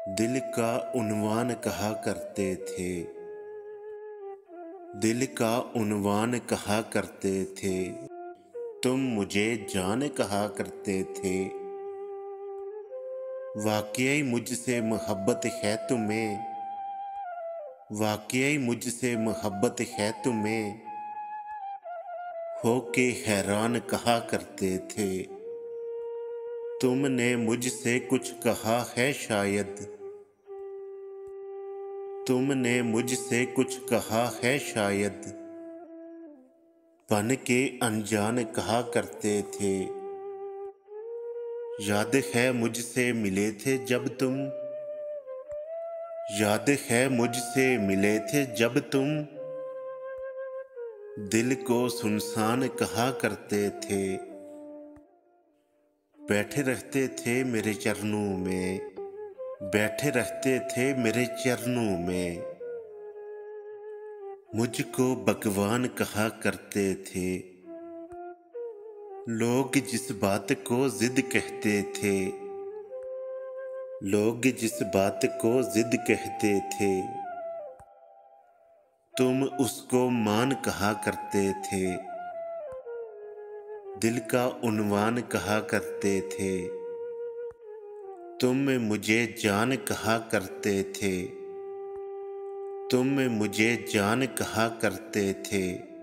दिल का उन्वान कहा करते थे। दिल का उन्वान कहा करते थे। तुम मुझे जान कहा करते थे। वाकई मुझसे मोहब्बत है तुम्हें। वाकई मुझसे मोहब्बत है तुम्हें। हो के हैरान कहा करते थे। तुमने मुझसे कुछ कहा है शायद। तुमने मुझसे कुछ कहा है शायद। बन के अनजान कहा करते थे। याद है मुझसे मिले थे जब तुम। याद है मुझसे मिले थे जब तुम। दिल को सुनसान कहा करते थे। बैठे रहते थे मेरे चरणों में। बैठे रहते थे मेरे चरणों में। मुझको भगवान कहा करते थे। लोग जिस बात को जिद कहते थे। लोग जिस बात को जिद कहते थे। तुम उसको मान कहा करते थे। दिल का उन्वान कहा करते थे। तुम मुझे जान कहा करते थे। तुम मुझे जान कहा करते थे।